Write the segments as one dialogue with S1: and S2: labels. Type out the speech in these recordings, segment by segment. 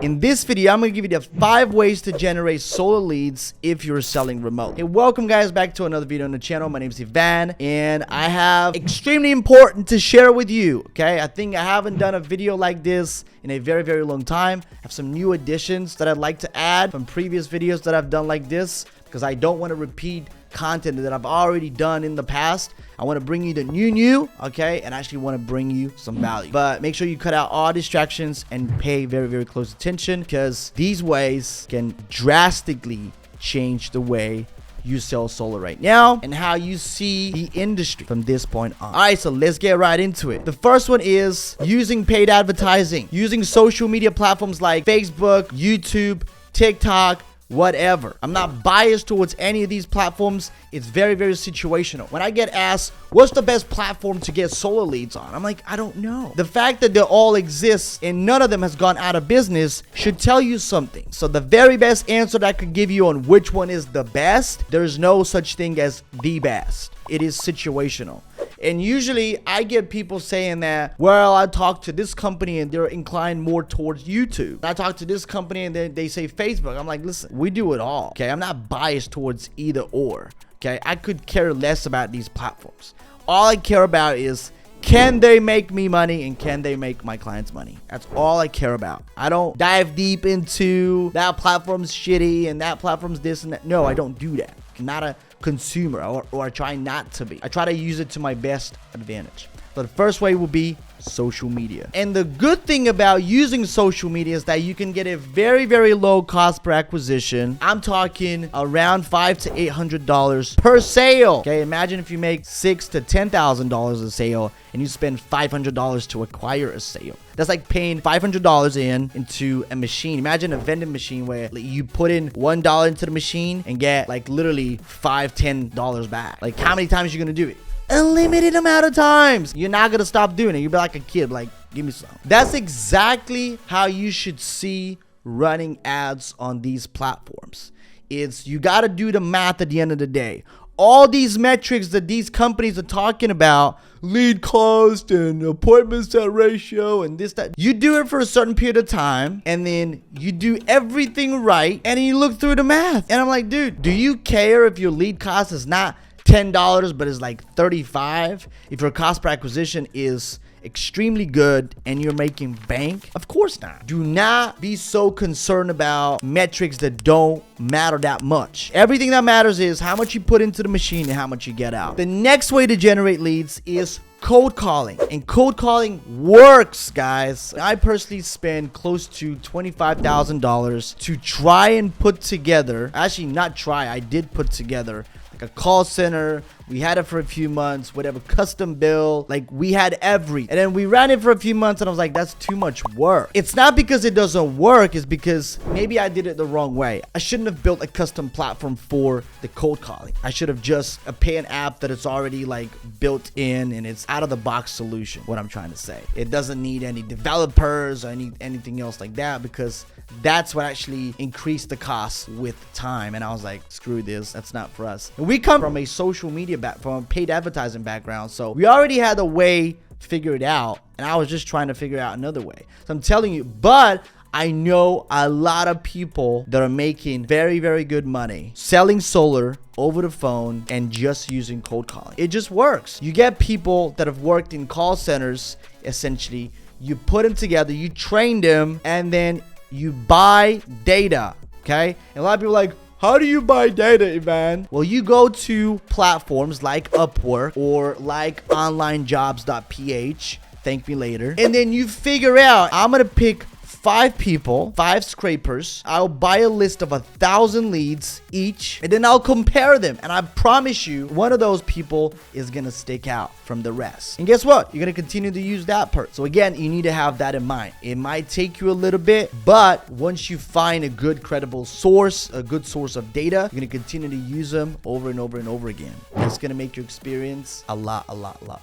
S1: In this video, I'm going to give you the 5 ways to generate solar leads if you're selling remote. Hey, welcome guys back to another video on the channel. My name is Ivan, and I have extremely important to share with you, okay? I think I haven't done a video like this in a very, very long time. I have some new additions that I'd like to add from previous videos that I've done like this, because I don't want to repeat content that I've already done in the past. I want to bring you the new, okay, and actually want to bring you some value. But make sure you cut out all distractions and pay very, very close attention, because these ways can drastically change the way you sell solar right now and how you see the industry from this point on. All right, so let's get right into it. The first one is using paid advertising, using social media platforms like Facebook, YouTube, TikTok, whatever. I'm not biased towards any of these platforms. It's very, very situational. When I get asked, what's the best platform to get solar leads on? I'm like, I don't know. The fact that they all exist and none of them has gone out of business should tell you something. So the very best answer that I could give you on which one is the best, there's no such thing as the best. It is situational. And usually I get people saying that, well, I talked to this company and they're inclined more towards YouTube. I talk to this company and they say Facebook. I'm like, listen, we do it all, okay? I'm not biased towards either or, okay? I could care less about these platforms. All I care about is, can they make me money and can they make my clients money? That's all I care about. I don't dive deep into that platform's shitty and that platform's this and that. No, I don't do that. I'm not a consumer, or I try not to be. I try to use it to my best advantage. So the first way will be social media. And the good thing about using social media is that you can get a very, very low cost per acquisition. I'm talking around $500 to $800 per sale. Okay, imagine if you make $6,000 to $10,000 a sale and you spend $500 to acquire a sale. That's like paying $500 into a machine. Imagine a vending machine where you put in $1 into the machine and get like literally $5, $10 back. Like, how many times are you gonna do it? Unlimited amount of times. You're not gonna stop doing it. You'll be like a kid, like, give me some. That's exactly how you should see running ads on these platforms. It's, you gotta do the math at the end of the day. All these metrics that these companies are talking about, lead cost and appointment set ratio and this, that, you do it for a certain period of time and then you do everything right and then you look through the math. And I'm like, dude, do you care if your lead cost is not $10 but it's like $35? If your cost per acquisition is extremely good and you're making bank? Of course not. Do not be so concerned about metrics that don't matter that much. Everything that matters is how much you put into the machine and how much you get out. The next way to generate leads is cold calling. And cold calling works, guys. I personally spend close to $25,000 to try and put together, actually not try, I did put together like a call center. We had it for a few months, whatever, custom build, like we had and then we ran it for a few months and I was like, that's too much work. It's not because it doesn't work, it's because maybe I did it the wrong way. I shouldn't have built a custom platform for the cold calling. I should have just pay an app that it's already like built in and it's out of the box solution. What I'm trying to say, it doesn't need any developers or anything else like that, because that's what actually increased the cost with time. And I was like, screw this, that's not for us. And we come from a social media from a paid advertising background, so we already had a way figured out, and I was just trying to figure out another way. So I'm telling you, but I know a lot of people that are making very, very good money selling solar over the phone and just using cold calling. It just works. You get people that have worked in call centers, essentially. You put them together, you train them, and then you buy data, okay? And a lot of people are like, how do you buy data, Ivan? Well, you go to platforms like Upwork or like onlinejobs.ph, thank me later, and then you figure out, I'm gonna pick 5 people, 5 scrapers. I'll buy a list of 1,000 leads each, and then I'll compare them. And I promise you, one of those people is gonna stick out from the rest. And guess what? You're gonna continue to use that person. So again, you need to have that in mind. It might take you a little bit, but once you find a good, credible source, a good source of data, you're gonna continue to use them over and over and over again. It's gonna make your experience a lot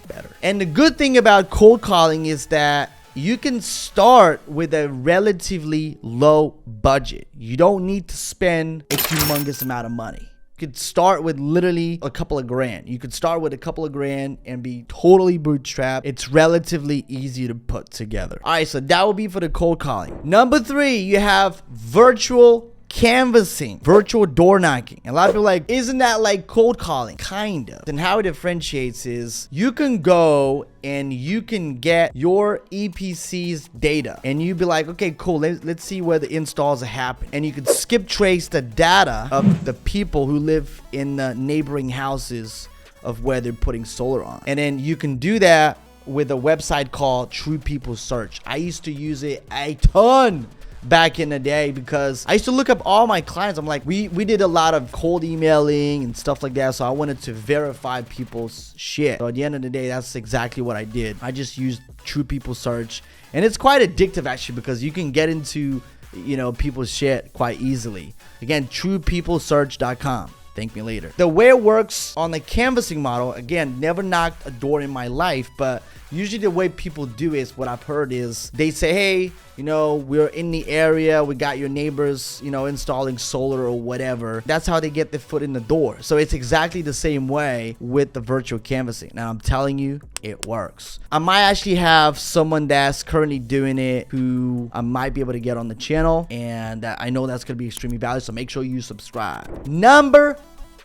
S1: better. And the good thing about cold calling is that you can start with a relatively low budget. You don't need to spend a humongous amount of money. could start with literally a couple of grand. You could start with a couple of grand and be totally bootstrapped. It's relatively easy to put together. All right, so that would be for the cold calling. Number 3, you have virtual canvassing, virtual door knocking. A lot of people are like, isn't that like cold calling? Kind of. And how it differentiates is you can go and you can get your EPC's data and you be like, okay, cool, let's see where the installs are happening. And you could skip trace the data of the people who live in the neighboring houses of where they're putting solar on. And then you can do that with a website called True People Search. I used to use it a ton back in the day because I used to look up all my clients. I'm like, we did a lot of cold emailing and stuff like that, so I wanted to verify people's shit. So at the end of the day, that's exactly what I did. I just used True People Search, and it's quite addictive actually because you can get into, you know, people's shit quite easily. Again, truepeoplesearch.com. Thank me later. The way it works on the canvassing model, again, never knocked a door in my life, but usually the way people do is, what I've heard is they say, hey, you know, we're in the area, we got your neighbors, you know, installing solar or whatever. That's how they get their foot in the door. So it's exactly the same way with the virtual canvassing. Now I'm telling you, it works. I might actually have someone that's currently doing it who I might be able to get on the channel, and I know that's going to be extremely valuable, so make sure you subscribe. Number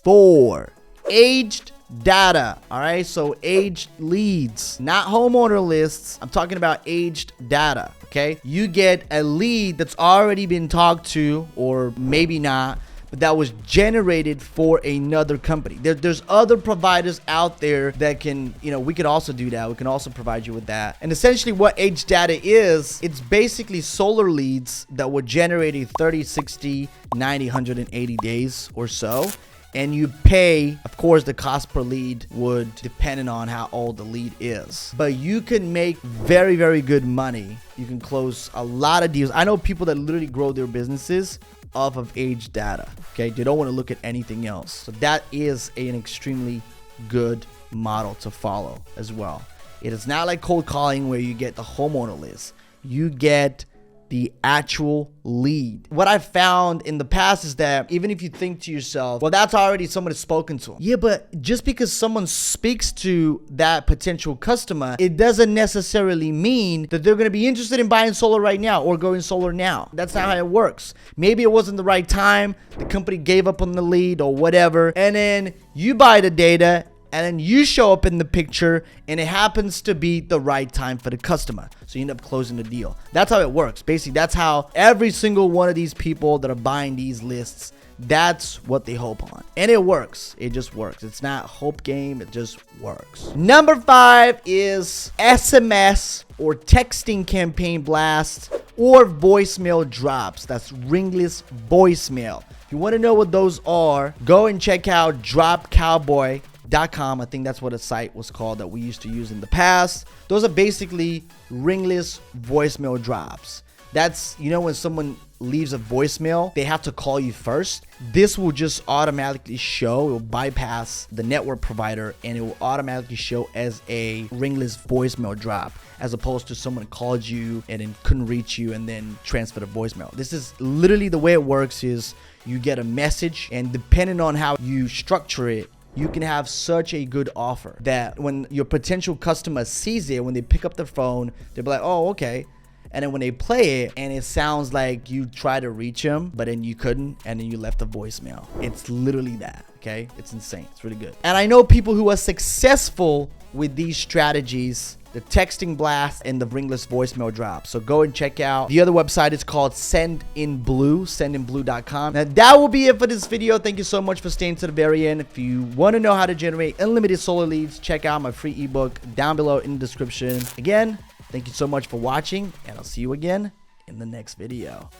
S1: 4, aged data. All right, so aged leads, not homeowner lists. I'm talking about aged data. Okay, you get a lead that's already been talked to, or maybe not, but that was generated for another company. There's other providers out there that can, you know, we could also do that. We can also provide you with that. And essentially what aged data is, it's basically solar leads that were generated 30, 60, 90, 180 days or so. And you pay, of course, the cost per lead would depend on how old the lead is. But you can make very, very good money. You can close a lot of deals. I know people that literally grow their businesses off of age data. Okay, they don't want to look at anything else. So that is an extremely good model to follow as well. It is not like cold calling where you get the homeowner list. You get the actual lead. What I've found in the past is that even if you think to yourself, well, that's already someone has spoken to them. Yeah, but just because someone speaks to that potential customer, it doesn't necessarily mean that they're going to be interested in buying solar right now or going solar now. That's not how it works. Maybe it wasn't the right time. The company gave up on the lead or whatever. And then you buy the data, and then you show up in the picture, and it happens to be the right time for the customer. So you end up closing the deal. That's how it works. Basically, that's how every single one of these people that are buying these lists, that's what they hope on. And it works. It just works. It's not a hope game. It just works. Number 5 is SMS or texting campaign blasts or voicemail drops. That's Ringless voicemail. If you want to know what those are, go and check out dropcowboy.com. I think that's what a site was called that we used to use in the past. Those are basically ringless voicemail drops. That's, you know, when someone leaves a voicemail, they have to call you first. This will just automatically show, it will bypass the network provider, and it will automatically show as a ringless voicemail drop, as opposed to someone called you and then couldn't reach you and then transfer the voicemail. This is literally the way it works. Is you get a message, and depending on how you structure it, you can have such a good offer that when your potential customer sees it, when they pick up their phone, they'll be like, oh, okay. And then when they play it and it sounds like you try to reach them, but then you couldn't, and then you left a voicemail. It's literally that, okay? It's insane. It's really good. And I know people who are successful with these strategies, the texting blast and the ringless voicemail drop. So go and check out the other website. It's called sendinblue.com. Now that will be it for this video. Thank you so much for staying to the very end. If you want to know how to generate unlimited solar leads, check out my free ebook down below in the description. Again, thank you so much for watching, and I'll see you again in the next video.